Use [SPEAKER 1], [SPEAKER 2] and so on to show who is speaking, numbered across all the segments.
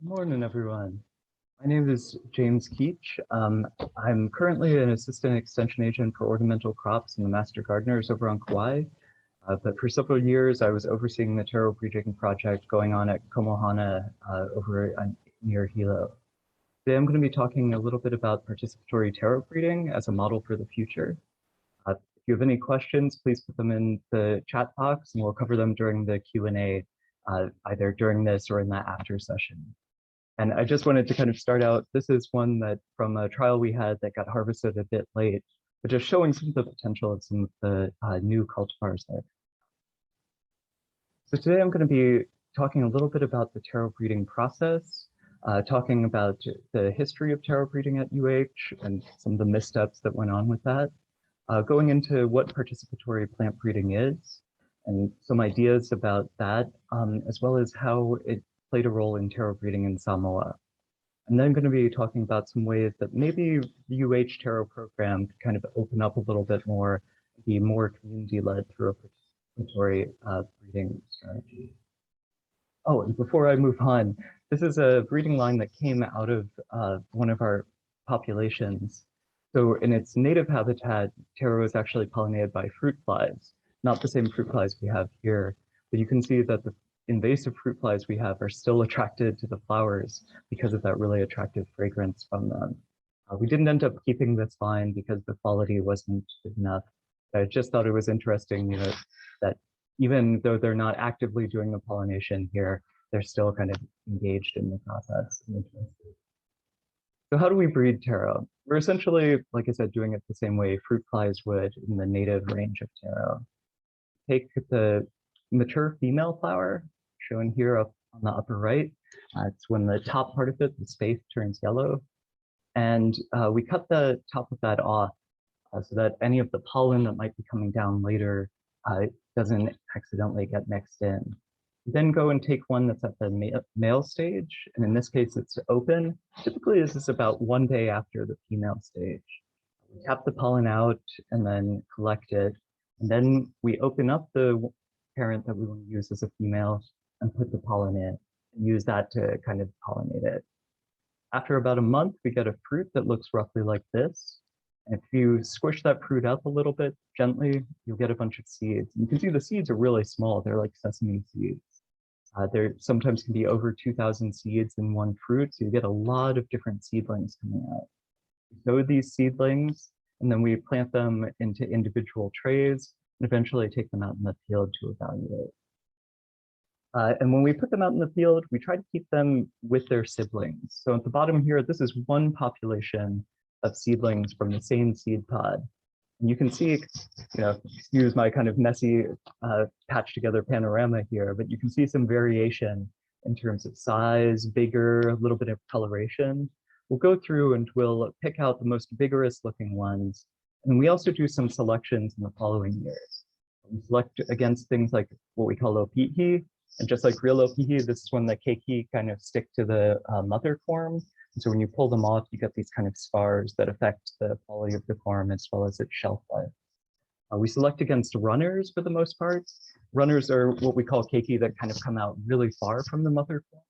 [SPEAKER 1] Morning, everyone. My name is James Keach. I'm currently an assistant extension agent for ornamental crops and the master gardeners over on Kauai. But for several years, I was overseeing the taro breeding project going on at Komohana over near Hilo. Today, I'm going to be talking a little bit about participatory taro breeding as a model for the future. If you have any questions, please put them in the chat box and we'll cover them during the Q&A, either during this or in that after session. And I just wanted to kind of start out, this is one that from a trial we had that got harvested a bit late, but just showing some of the potential of some of the new cultivars there. So today I'm going to be talking a little bit about the taro breeding process, talking about the history of taro breeding at UH and some of the missteps that went on with that, going into what participatory plant breeding is and some ideas about that, as well as how it played a role in taro breeding in Samoa. I'm then going to be talking about some ways that maybe the UH-CTAHR program could kind of open up a little bit more, be more community-led through a participatory breeding strategy. Oh, and before I move on, this is a breeding line that came out of one of our populations. So in its native habitat, taro is actually pollinated by fruit flies, not the same fruit flies we have here, but you can see that the invasive fruit flies we have are still attracted to the flowers because of that really attractive fragrance from them. We didn't end up keeping this line because the quality wasn't good enough. I just thought it was interesting, that even though they're not actively doing the pollination here, they're still kind of engaged in the process. So how do we breed taro? We're essentially, like I said, doing it the same way fruit flies would in the native range of taro. Take the mature female flower, shown here up on the upper right. It's when the top part of it, the space, turns yellow. And we cut the top of that off so that any of the pollen that might be coming down later doesn't accidentally get mixed in. You then go and take one that's at the male stage, and in this case, it's open. Typically, this is about 1 day after the female stage. We tap the pollen out and then collect it. And then we open up the parent that we want to use as a female and put the pollen in and use that to kind of pollinate it. After about a month, we get a fruit that looks roughly like this. And if you squish that fruit up a little bit gently, you'll get a bunch of seeds. You can see the seeds are really small. They're like sesame seeds. There sometimes can be over 2,000 seeds in one fruit, so you get a lot of different seedlings coming out. We sow these seedlings, and then we plant them into individual trays and eventually take them out in the field to evaluate. And when we put them out in the field, we try to keep them with their siblings. So at the bottom here, this is one population of seedlings from the same seed pod. And you can see, excuse my kind of messy patched together panorama here, but you can see some variation in terms of size, vigor, a little bit of coloration. We'll go through and we'll pick out the most vigorous looking ones. And we also do some selections in the following years. We select against things like what we call opihi, and just like real opihi, this is when the keiki kind of stick to the mother form. And so when you pull them off, you get these kind of scars that affect the quality of the form as well as its shelf life. We select against runners for the most part. Runners are what we call keiki that kind of come out really far from the mother form.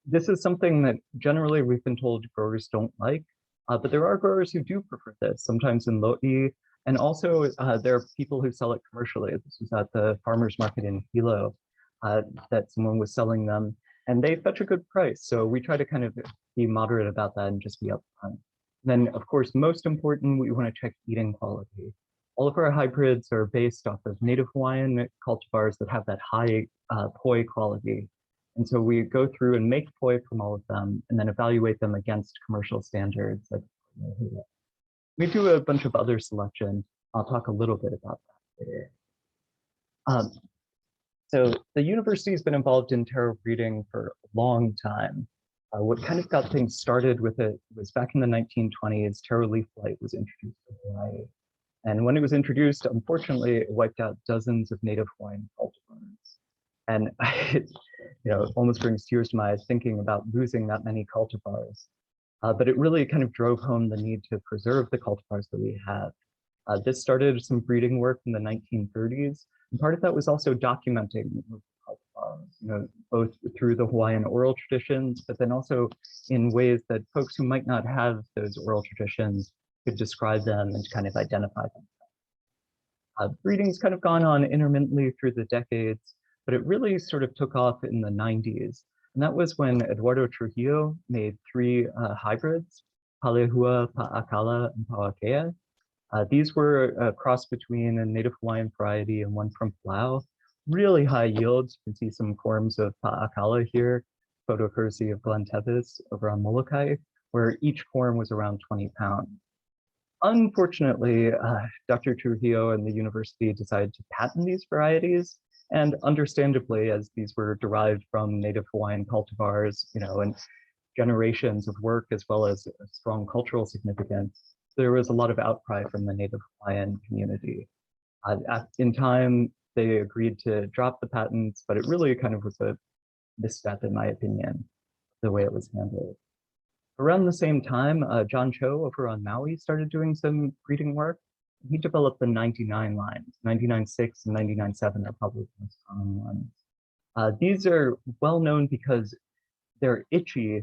[SPEAKER 1] This is something that generally we've been told growers don't like, but there are growers who do prefer this, sometimes in Lo'i, and also there are people who sell it commercially. This was at the farmer's market in Hilo that someone was selling them, and they fetch a good price. So we try to kind of be moderate about that and just be upfront. Then, of course, most important, we want to check eating quality. All of our hybrids are based off of native Hawaiian cultivars that have that high poi quality. And so we go through and make poi from all of them and then evaluate them against commercial standards. We do a bunch of other selection. I'll talk a little bit about that later. So the university has been involved in taro breeding for a long time. What kind of got things started with it was back in the 1920s, taro leaf blight was introduced to Hawaii. And when it was introduced, unfortunately, it wiped out dozens of native Hawaiian cultivars. And it almost brings tears to my eyes thinking about losing that many cultivars. But it really kind of drove home the need to preserve the cultivars that we have. This started some breeding work in the 1930s, and part of that was also documenting the cultivar. both through the Hawaiian oral traditions, but then also in ways that folks who might not have those oral traditions could describe them and kind of identify them. Breeding's kind of gone on intermittently through the decades, but it really sort of took off in the 90s. And that was when Eduardo Trujillo made three hybrids, Palehua, Pa'akala, and Pauakea. These were a cross between a native Hawaiian variety and one from Palau. Really high yields. You can see some forms of Pa'akala here, photo courtesy of Glenn Tevis over on Molokai, where each form was around 20 pounds. Unfortunately, Dr. Trujillo and the university decided to patent these varieties, and understandably, as these were derived from native Hawaiian cultivars, and generations of work as well as strong cultural significance, there was a lot of outcry from the native Hawaiian community. In time, they agreed to drop the patents, but it really kind of was a misstep, in my opinion, the way it was handled. Around the same time, John Cho over on Maui started doing some breeding work. He developed the 99 lines. 99.6 and 99.7 are probably the most common ones. These are well known because they're itchy,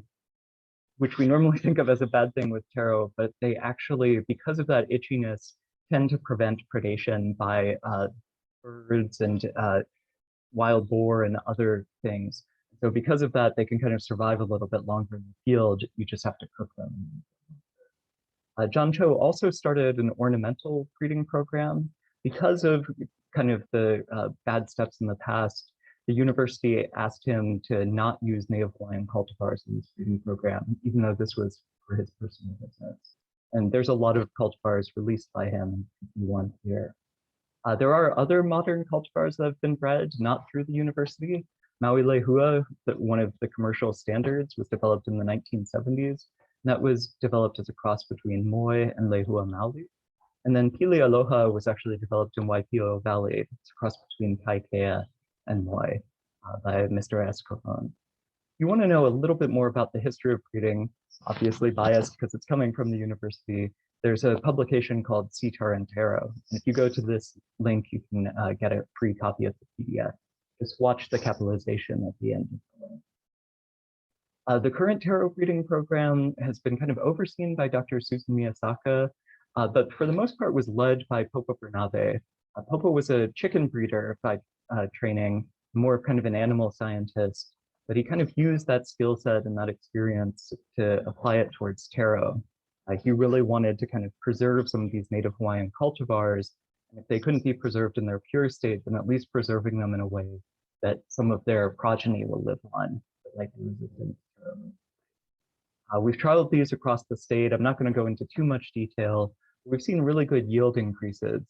[SPEAKER 1] which we normally think of as a bad thing with taro, but they actually, because of that itchiness, tend to prevent predation by birds and wild boar and other things. So because of that, they can kind of survive a little bit longer in the field. You just have to cook them. John Cho also started an ornamental breeding program. Because of kind of the bad steps in the past, the university asked him to not use native Hawaiian cultivars in this breeding program, even though this was for his personal business. And there's a lot of cultivars released by him in one here. There are other modern cultivars that have been bred, not through the university. Maui Lehua, one of the commercial standards, was developed in the 1970s. And that was developed as a cross between Moi and Lehua Maui. And then Pili Aloha was actually developed in Waipio Valley. It's a cross between Kaikea and Moi by Mr. S. Kohon. If you want to know a little bit more about the history of breeding, obviously biased because it's coming from the university, there's a publication called UH-CTAHR and Taro. And if you go to this link, you can get a free copy of the PDF. Just watch the capitalization at the end of the link. The current taro breeding program has been kind of overseen by Dr. Susan Miyasaka, but for the most part was led by Popo Bernabe. Popo was a chicken breeder by training, more of kind of an animal scientist, but he kind of used that skill set and that experience to apply it towards taro. He really wanted to kind of preserve some of these native Hawaiian cultivars, and if they couldn't be preserved in their pure state, then at least preserving them in a way that some of their progeny will live on, like resistant taro. We've trialed these across the state. I'm not going to go into too much detail. We've seen really good yield increases.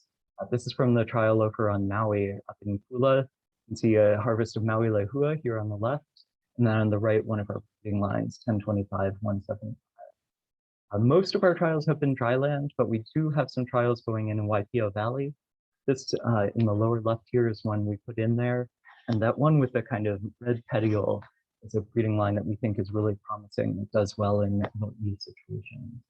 [SPEAKER 1] This is from the trial over on Maui up in Kula. You can see a harvest of Maui Lehua here on the left, and then on the right, one of our breeding lines, 1025, 175. Most of our trials have been dry land, but we do have some trials going in Waipio Valley. This in the lower left here is one we put in there. And that one with the kind of red petiole is a breeding line that we think is really promising. It does well in mo'i situations.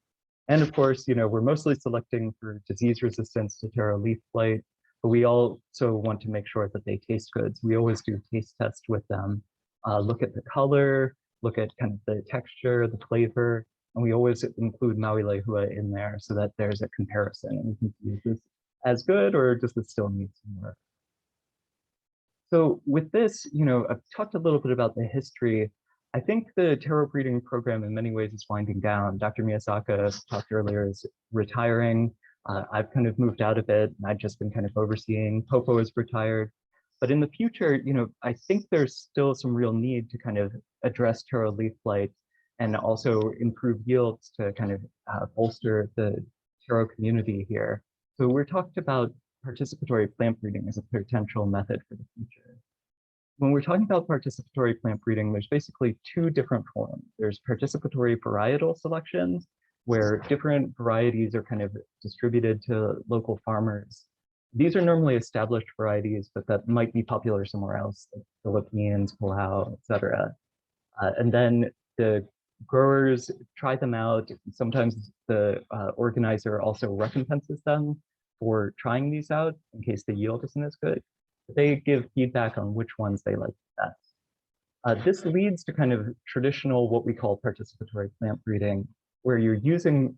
[SPEAKER 1] And of course, we're mostly selecting for disease resistance to taro leaf blight, but we also want to make sure that they taste good. So we always do taste tests with them, look at the color, look at kind of the texture, the flavor, and we always include Maui Lehua in there so that there's a comparison and we can see, is this as good or does this still need some work? So with this, I've talked a little bit about the history. I think the taro breeding program in many ways is winding down. Dr. Miyasaka talked earlier is retiring. I've kind of moved out of it and I've just been kind of overseeing. Popo is retired. But in the future, I think there's still some real need to kind of address taro leaf blight and also improve yields to kind of bolster the taro community here. So we're talked about participatory plant breeding as a potential method for the future. When we're talking about participatory plant breeding, there's basically two different forms. There's participatory varietal selections, where different varieties are kind of distributed to local farmers. These are normally established varieties, but that might be popular somewhere else, like Philippines, Palau, etc. And then the growers try them out. Sometimes the organizer also recompenses them for trying these out in case the yield isn't as good. They give feedback on which ones they like process. This leads to kind of traditional, what we call participatory plant breeding, where you're using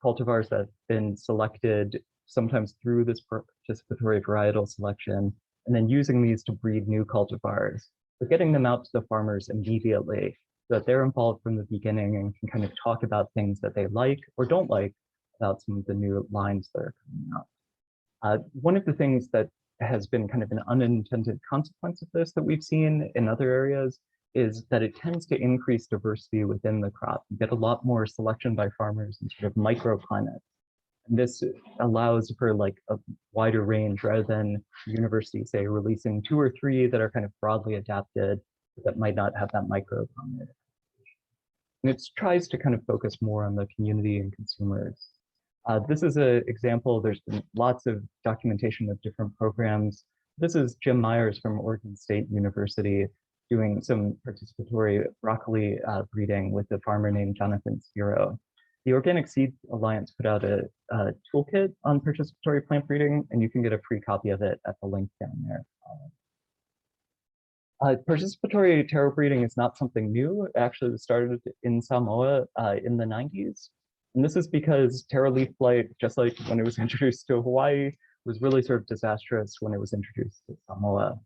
[SPEAKER 1] cultivars that have been selected sometimes through this participatory varietal selection, and then using these to breed new cultivars, but getting them out to the farmers immediately so that they're involved from the beginning and can kind of talk about things that they like or don't like about some of the new lines that are coming out. One of the things that has been kind of an unintended consequence of this that we've seen in other areas is that it tends to increase diversity within the crop. You get a lot more selection by farmers in sort of microclimates. And this allows for like a wider range rather than universities, say, releasing 2 or 3 that are kind of broadly adapted that might not have that microclimate. And it tries to kind of focus more on the community and consumers. This is an example. There's been lots of documentation of different programs. This is Jim Myers from Oregon State University doing some participatory broccoli breeding with a farmer named Jonathan Spiro. The Organic Seed Alliance put out a toolkit on participatory plant breeding, and you can get a free copy of it at the link down there. Participatory taro breeding is not something new. It actually started in Samoa in the 90s. And this is because taro leaf blight, just like when it was introduced to Hawaii, was really sort of disastrous when it was introduced to Samoa.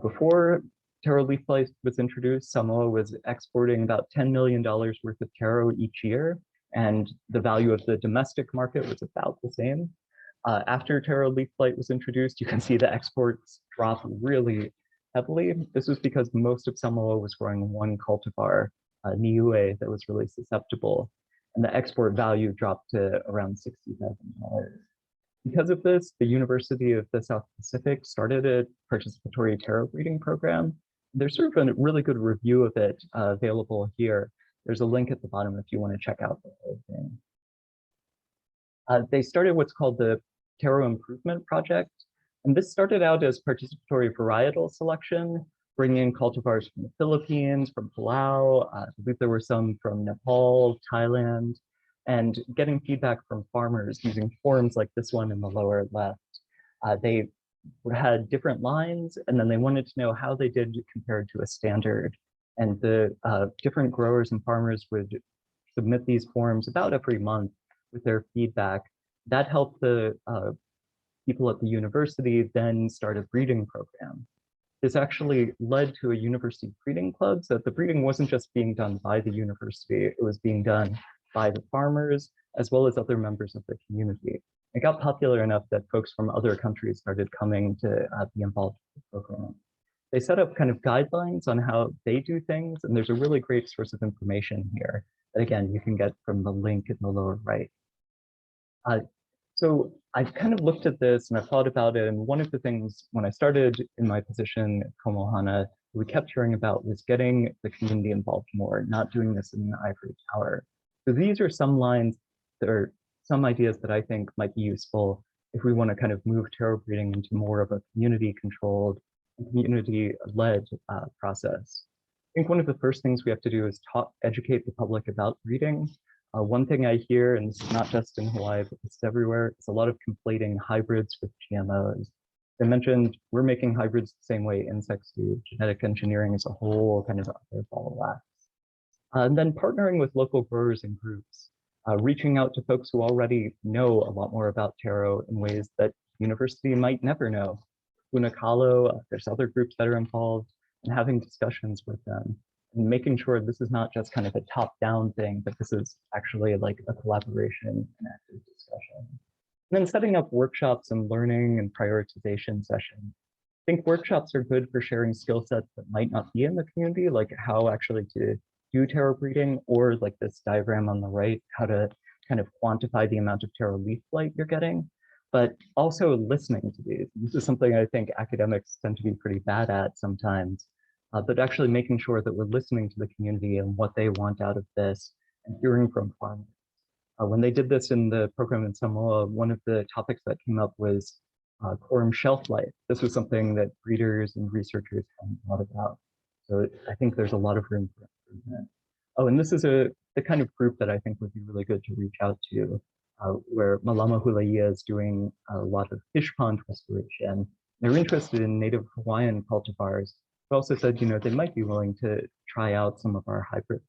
[SPEAKER 1] Before taro leaf blight was introduced, Samoa was exporting about $10 million worth of taro each year, and the value of the domestic market was about the same. After taro leaf blight was introduced, you can see the exports drop really heavily. This was because most of Samoa was growing one cultivar, Niue, that was really susceptible, and the export value dropped to around $60,000. Because of this, the University of the South Pacific started a participatory taro breeding program. There's sort of a really good review of it available here. There's a link at the bottom if you want to check out the whole thing. They started what's called the Taro Improvement Project. And this started out as participatory varietal selection, bringing in cultivars from the Philippines, from Palau. I believe there were some from Nepal, Thailand, and getting feedback from farmers using forms like this one in the lower left. They had different lines, and then they wanted to know how they did compared to a standard. And the different growers and farmers would submit these forms about every month with their feedback. That helped the people at the university then start a breeding program. This actually led to a university breeding club, so that the breeding wasn't just being done by the university, it was being done by the farmers, as well as other members of the community. It got popular enough that folks from other countries started coming to be involved with the program. They set up kind of guidelines on how they do things, and there's a really great source of information here that, again, you can get from the link in the lower right. So I've kind of looked at this and I've thought about it, and one of the things when I started in my position at Komohana, we kept hearing about was getting the community involved more, not doing this in an ivory tower. So these are some lines that are some ideas that I think might be useful if we want to kind of move taro breeding into more of a community-controlled, community-led process. I think one of the first things we have to do is educate the public about breeding. One thing I hear, and this is not just in Hawaii, but it's everywhere, is a lot of conflating hybrids with GMOs. I mentioned we're making hybrids the same way insects do. Genetic engineering is a whole kind of other ball of wax. And then partnering with local growers and groups, reaching out to folks who already know a lot more about taro in ways that university might never know. Unakalo, there's other groups that are involved, and having discussions with them, and making sure this is not just kind of a top-down thing, but this is actually like a collaboration and active discussion. And then setting up workshops and learning and prioritization sessions. I think workshops are good for sharing skill sets that might not be in the community, like how actually to do taro breeding, or like this diagram on the right, how to kind of quantify the amount of taro leaf blight you're getting, but also listening to these. This is something I think academics tend to be pretty bad at sometimes, but actually making sure that we're listening to the community and what they want out of this and hearing from farmers. When they did this in the program in Samoa, one of the topics that came up was corum shelf life. This was something that breeders and researchers hadn't thought about. So I think there's a lot of room for improvement. Oh, and this is the kind of group that I think would be really good to reach out to, where Malama Hulaia is doing a lot of fish pond restoration. They're interested in native Hawaiian cultivars, who also said, they might be willing to try out some of our hybrids.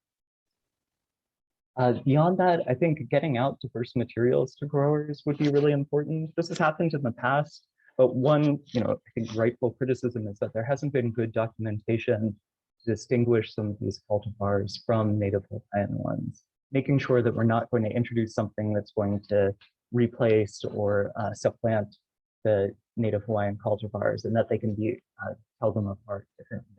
[SPEAKER 1] Beyond that, I think getting out diverse materials to growers would be really important. This has happened in the past, but one, I think rightful criticism is that there hasn't been good documentation to distinguish some of these cultivars from native Hawaiian ones, making sure that we're not going to introduce something that's going to replace or supplant the native Hawaiian cultivars, and that they can be tell them apart differently.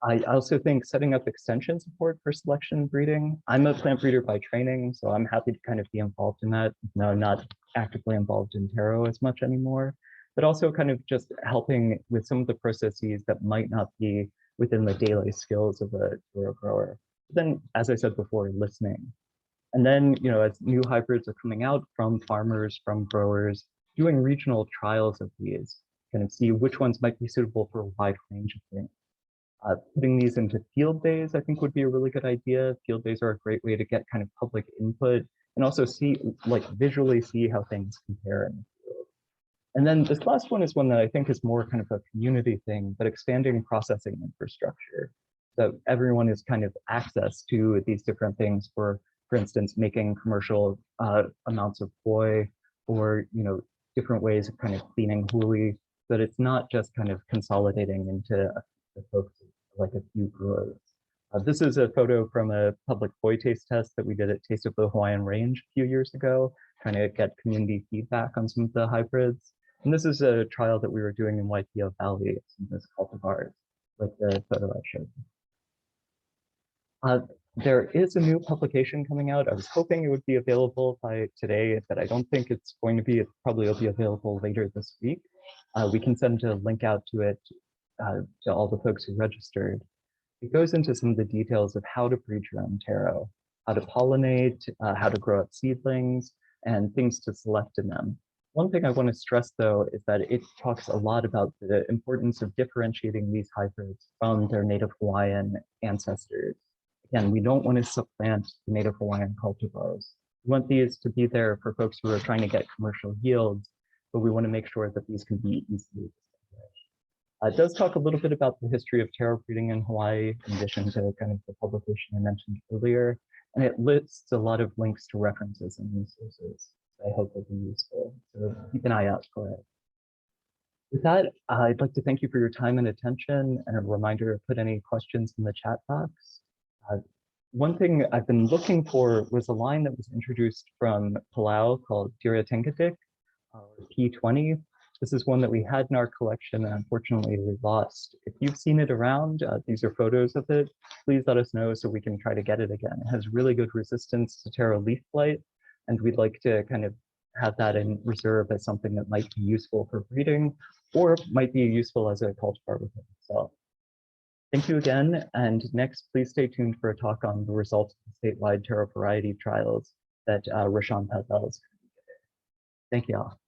[SPEAKER 1] I also think setting up extension support for selection breeding. I'm a plant breeder by training, so I'm happy to kind of be involved in that. No, I'm not actively involved in taro as much anymore, but also kind of just helping with some of the processes that might not be within the daily skills of a taro grower. But then, as I said before, listening. And then, as new hybrids are coming out from farmers, from growers, doing regional trials of these, kind of see which ones might be suitable for a wide range of things. Putting these into field days, I think, would be a really good idea. Field days are a great way to get kind of public input and also see, visually see how things compare in the field. And then this last one is one that I think is more kind of a community thing, but expanding processing infrastructure. So everyone has kind of access to these different things for instance, making commercial amounts of poi or, different ways of kind of cleaning huli, but it's not just kind of consolidating into the folks like a few growers. This is a photo from a public poi taste test that we did at Taste of the Hawaiian Range a few years ago, trying to get community feedback on some of the hybrids. And this is a trial that we were doing in Waipio Valley, some of this cultivars, like the photo I showed. There is a new publication coming out. I was hoping it would be available by today, but I don't think it's going to be. It probably will be available later this week. We can send a link out to it to all the folks who registered. It goes into some of the details of how to breed your own taro, how to pollinate, how to grow up seedlings, and things to select in them. One thing I want to stress, though, is that it talks a lot about the importance of differentiating these hybrids from their native Hawaiian ancestors. Again, we don't want to supplant the native Hawaiian cultivars. We want these to be there for folks who are trying to get commercial yields, but we want to make sure that these can be easily distinguished. It does talk a little bit about the history of taro breeding in Hawaii, in addition to kind of the publication I mentioned earlier, and it lists a lot of links to references and resources. I hope will be useful, so keep an eye out for it. With that, I'd like to thank you for your time and attention, and a reminder to put any questions in the chat box. One thing I've been looking for was a line that was introduced from Palau called Tira Tenkatik, P20. This is one that we had in our collection, and unfortunately we lost. If you've seen it around, these are photos of it, please let us know so we can try to get it again. It has really good resistance to taro leaf blight, and we'd like to kind of have that in reserve as something that might be useful for breeding or might be useful as a cultivar within itself. Thank you again, and next, please stay tuned for a talk on the results of the statewide taro variety trials that Rashawn Patel is going to be giving. Thank you all.